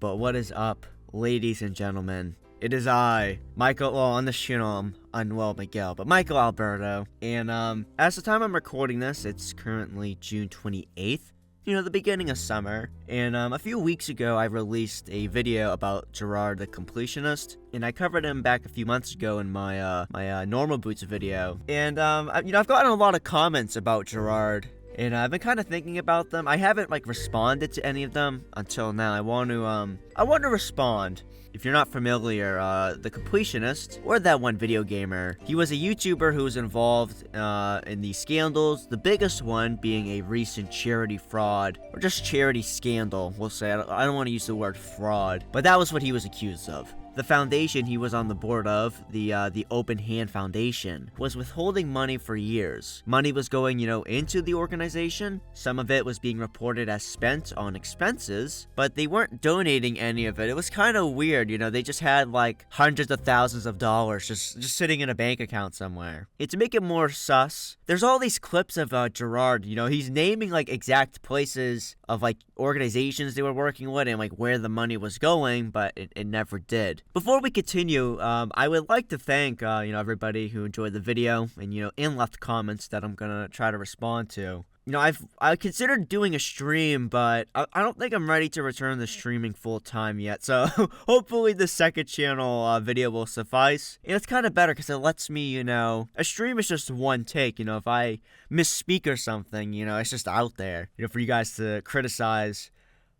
But what is up, ladies and gentlemen? It is I, Michael, well, on the channel, I'm Unwell Miguel, but Michael Alberto. And, as the time I'm recording this, it's currently June 28th. You know, the beginning of summer. And, a few weeks ago, I released a video about Gerard the Completionist. And I covered him back a few months ago in my normal boots video. And, I've gotten a lot of comments about Gerard. And I've been kind of thinking about them. I haven't, responded to any of them until now. I want to respond. If you're not familiar, the Completionist, or that one video gamer, he was a YouTuber who was involved in these scandals, the biggest one being a recent charity fraud, or just charity scandal, we'll say. I don't want to use the word fraud, but that was what he was accused of. The foundation he was on the board of, the Open Hand Foundation, was withholding money for years. Money was going, into the organization. Some of it was being reported as spent on expenses, but they weren't donating any of it. It was kind of weird, they just had hundreds of thousands of dollars just sitting in a bank account somewhere. And to make it more sus, there's all these clips of Gerard, he's naming exact places of organizations they were working with and where the money was going, but it never did. Before we continue, I would like to thank, everybody who enjoyed the video and left comments that I'm gonna try to respond to. I considered doing a stream, but I don't think I'm ready to return to streaming full time yet. So hopefully the second channel video will suffice. And it's kind of better because it lets me, a stream is just one take. If I misspeak or something, it's just out there, for you guys to criticize.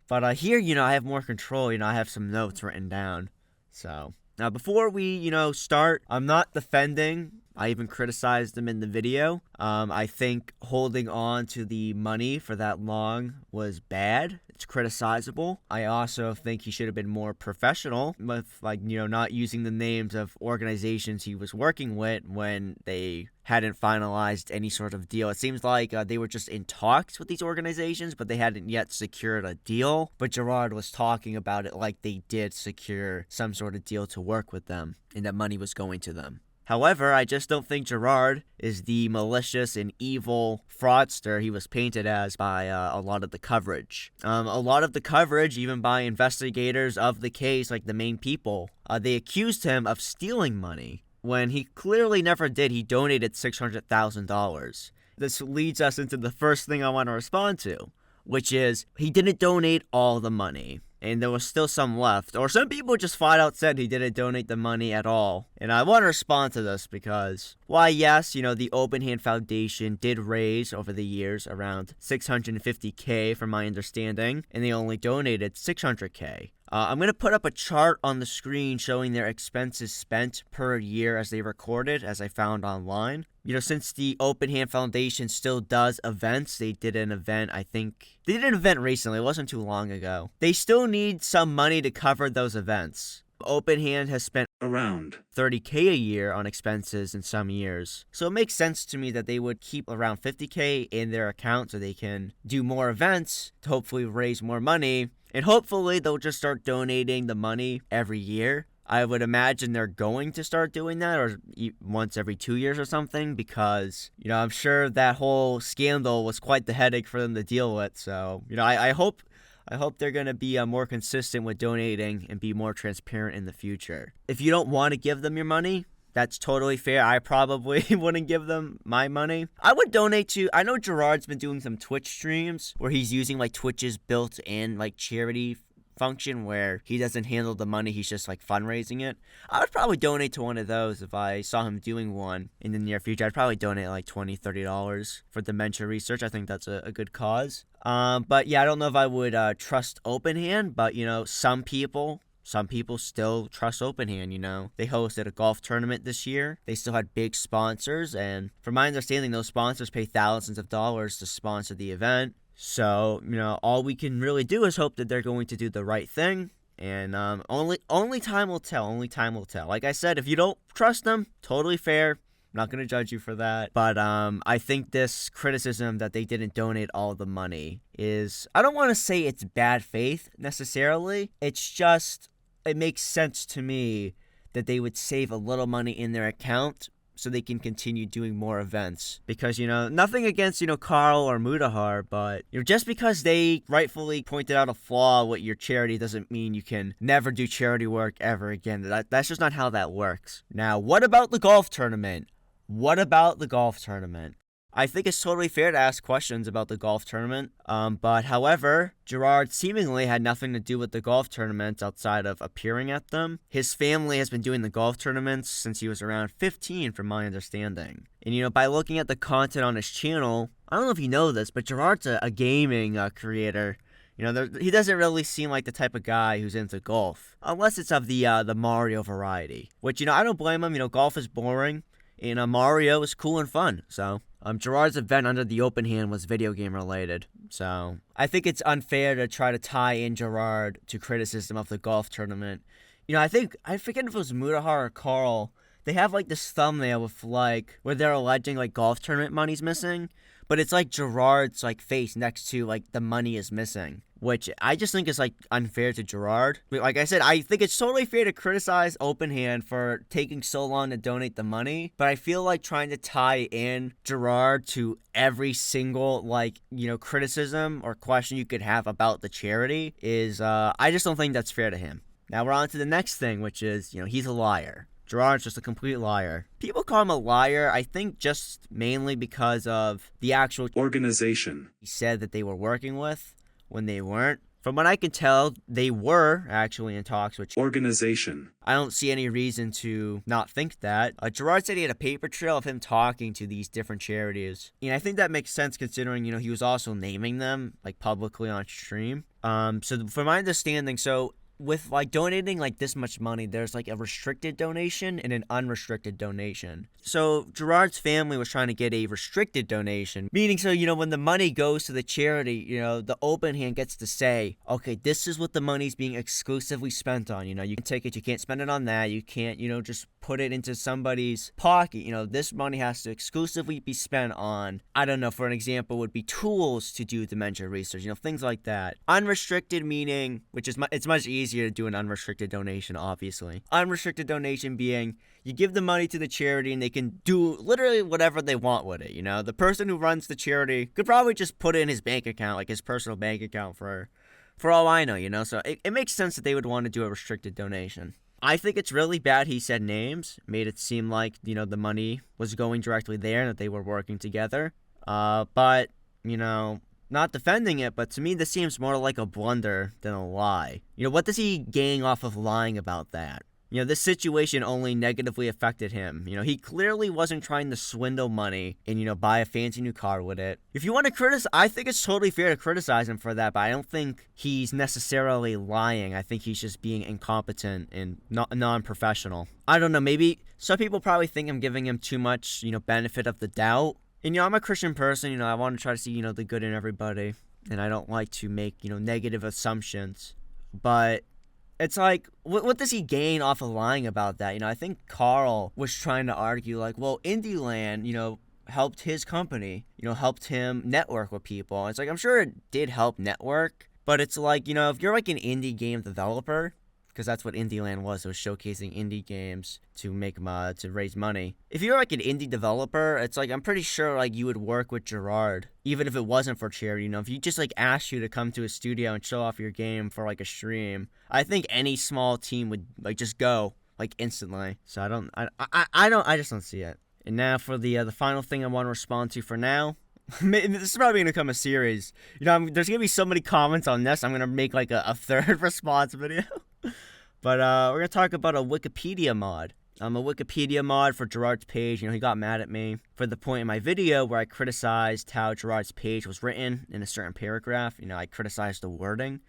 But here, I have more control. I have some notes written down. So, now before we, start, I'm not defending. I even criticized them in the video. I think holding on to the money for that long was bad. It's criticizable. I also think he should have been more professional with, not using the names of organizations he was working with when they hadn't finalized any sort of deal. It seems like they were just in talks with these organizations, but they hadn't yet secured a deal. But Gerard was talking about it like they did secure some sort of deal to work with them, and that money was going to them. However, I just don't think Gerard is the malicious and evil fraudster he was painted as by a lot of the coverage. A lot of the coverage, even by investigators of the case, the main people, they accused him of stealing money when he clearly never did. He donated $600,000. This leads us into the first thing I want to respond to, which is he didn't donate all the money. And there was still some left. Or some people just flat out said he didn't donate the money at all. And I want to respond to this because, why, yes, the Open Hand Foundation did raise over the years around $650K from my understanding, and they only donated $600K. I'm going to put up a chart on the screen showing their expenses spent per year as they recorded, as I found online. Since the Open Hand Foundation still does events, they did an event, they did an event recently, it wasn't too long ago. They still need some money to cover those events. Open Hand has spent around $30K a year on expenses in some years. So it makes sense to me that they would keep around $50K in their account so they can do more events to hopefully raise more money. And hopefully they'll just start donating the money every year. I would imagine they're going to start doing that, or once every 2 years or something, because, I'm sure that whole scandal was quite the headache for them to deal with. So, I hope they're going to be more consistent with donating and be more transparent in the future. If you don't want to give them your money, that's totally fair. I probably wouldn't give them my money. I would donate to, I know Gerard's been doing some Twitch streams where he's using Twitch's built-in charity function where he doesn't handle the money, he's just fundraising it. I would probably donate to one of those if I saw him doing one in the near future. I'd probably donate $20, $30 for dementia research. I think that's a good cause. But yeah, I don't know if I would trust Open Hand, but some people still trust Open Hand, They hosted a golf tournament this year. They still had big sponsors, and from my understanding, those sponsors pay thousands of dollars to sponsor the event. So, all we can really do is hope that they're going to do the right thing. And only time will tell. Only time will tell. Like I said, if you don't trust them, totally fair. I'm not going to judge you for that. But I think this criticism that they didn't donate all the money is, I don't want to say it's bad faith necessarily. It's just, it makes sense to me that they would save a little money in their account so they can continue doing more events. Because, nothing against, Carl or Mudahar, but, just because they rightfully pointed out a flaw with your charity doesn't mean you can never do charity work ever again. That's just not how that works. Now, what about the golf tournament? I think it's totally fair to ask questions about the golf tournament, but however, Gerard seemingly had nothing to do with the golf tournaments outside of appearing at them. His family has been doing the golf tournaments since he was around 15, from my understanding. And, by looking at the content on his channel, I don't know if you know this, but Gerard's a gaming creator. He doesn't really seem like the type of guy who's into golf, unless it's of the Mario variety, which, I don't blame him. Golf is boring, and Mario is cool and fun, so... Gerard's event under the open hand was video game related, so I think it's unfair to try to tie in Gerard to criticism of the golf tournament. I forget if it was Mudahar or Carl, they have this thumbnail with where they're alleging golf tournament money's missing, but it's Gerard's face next to the money is missing, which I just think is unfair to Gerard. Like I said, I think it's totally fair to criticize Open Hand for taking so long to donate the money, but I feel like trying to tie in Gerard to every single criticism or question you could have about the charity is I just don't think that's fair to him. Now we're on to the next thing, which is he's a liar. Gerard's just a complete liar. People call him a liar, I think just mainly because of the actual organization he said that they were working with when they weren't. From what I can tell, they were actually in talks with organization. I don't see any reason to not think that. Gerard said he had a paper trail of him talking to these different charities. I think that makes sense considering, he was also naming them, publicly on stream. So from my understanding, with donating this much money, there's a restricted donation and an unrestricted donation. So Gerard's family was trying to get a restricted donation, meaning when the money goes to the charity, the open hand gets to say, okay, this is what the money's being exclusively spent on. You can take it, you can't spend it on that, you can't, just put it into somebody's pocket. This money has to exclusively be spent on, I don't know, for an example would be tools to do dementia research, things like that. Unrestricted meaning, which is it's much easier to do an unrestricted donation, obviously. Unrestricted donation being you give the money to the charity and they can do literally whatever they want with it. The person who runs the charity could probably just put it in his bank account, his personal bank account for all I know, so it makes sense that they would want to do a restricted donation. I think it's really bad he said names, made it seem like, the money was going directly there and that they were working together. But, not defending it, but to me this seems more like a blunder than a lie. What does he gain off of lying about that? This situation only negatively affected him. He clearly wasn't trying to swindle money and, buy a fancy new car with it. If you want to criticize, I think it's totally fair to criticize him for that, but I don't think he's necessarily lying. I think he's just being incompetent and non-professional. I don't know, maybe some people probably think I'm giving him too much, benefit of the doubt. And, I'm a Christian person, I want to try to see, the good in everybody. And I don't like to make, negative assumptions. But it's what does he gain off of lying about that? I think Carl was trying to argue, well, Indieland, helped his company, helped him network with people. It's I'm sure it did help network. But it's if you're an indie game developer, because that's what Indieland was. It was showcasing indie games to make to raise money. If you're an indie developer, it's I'm pretty sure you would work with Gerard, even if it wasn't for charity. If you just asked you to come to a studio and show off your game for a stream, I think any small team would just go instantly. So I just don't see it. And now for the final thing I want to respond to for now. This is probably gonna become a series. There's gonna be so many comments on this. I'm gonna make a third response video. But we're gonna talk about a Wikipedia mod. A Wikipedia mod for Gerard's page. He got mad at me for the point in my video where I criticized how Gerard's page was written in a certain paragraph. I criticized the wording.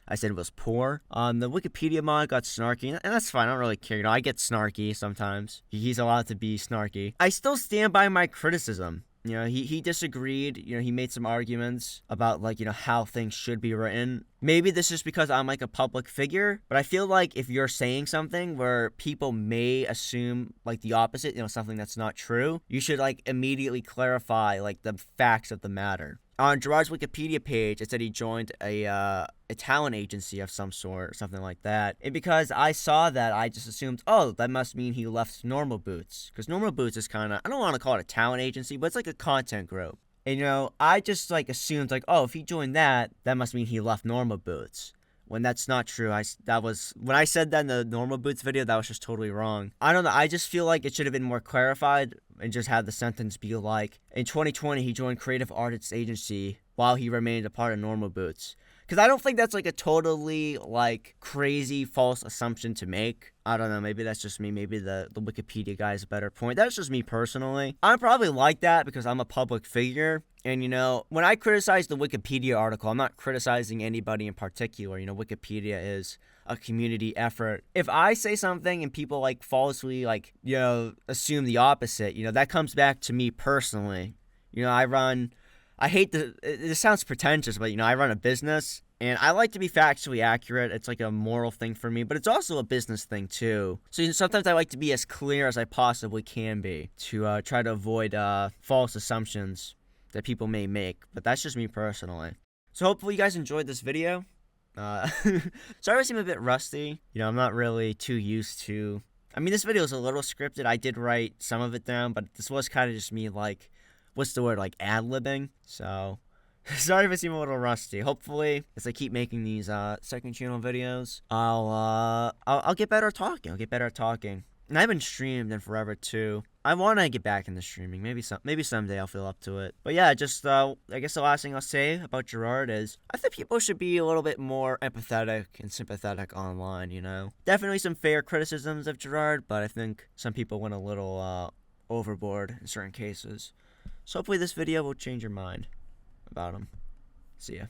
I said it was poor. The Wikipedia mod got snarky, and that's fine. I don't really care. I get snarky sometimes. He's allowed to be snarky. I still stand by my criticism. He disagreed. He made some arguments about, how things should be written. Maybe this is because I'm, a public figure, but I feel if you're saying something where people may assume, the opposite, something that's not true, you should, immediately clarify, the facts of the matter. On Gerard's Wikipedia page, it said he joined a a talent agency of some sort or something like that. And because I saw that, I just assumed, oh, that must mean he left Normal Boots. Because Normal Boots is kind of, I don't want to call it a talent agency, but it's like a content group. And, you know, I just, like, assumed, like, oh, if he joined that, that must mean he left Normal Boots. When that's not true. When I said that in the Normal Boots video, that was just totally wrong. I don't know, I just feel like it should have been more clarified and just had the sentence be like, in 2020, he joined Creative Artists Agency while he remained a part of Normal Boots. Because I don't think that's, like, a totally, like, crazy false assumption to make. I don't know, maybe that's just me. Maybe the Wikipedia guy has a better point. That's just me personally. I'm probably like that because I'm a public figure. And, you know, when I criticize the Wikipedia article, I'm not criticizing anybody in particular. You know, Wikipedia is a community effort. If I say something and people, like, falsely, like, you know, assume the opposite, you know, that comes back to me personally. You know, it sounds pretentious, but, you know, I run a business, and I like to be factually accurate. It's like a moral thing for me, but it's also a business thing, too. So, you know, sometimes I like to be as clear as I possibly can be to try to avoid false assumptions that people may make, but that's just me personally. So hopefully you guys enjoyed this video. Sorry if I seem a bit rusty. You know, I'm not really too used to... I mean, this video is a little scripted. I did write some of it down, but this was kind of just me, like, what's the word, like, ad-libbing. So, sorry if I seem a little rusty. Hopefully, as I keep making these second channel videos, I'll get better at talking. And I haven't streamed in forever, too. I want to get back into streaming. Maybe someday I'll feel up to it. But yeah, just, I guess the last thing I'll say about Gerard is, I think people should be a little bit more empathetic and sympathetic online, you know? Definitely some fair criticisms of Gerard, but I think some people went a little, overboard in certain cases. So hopefully this video will change your mind about him. See ya.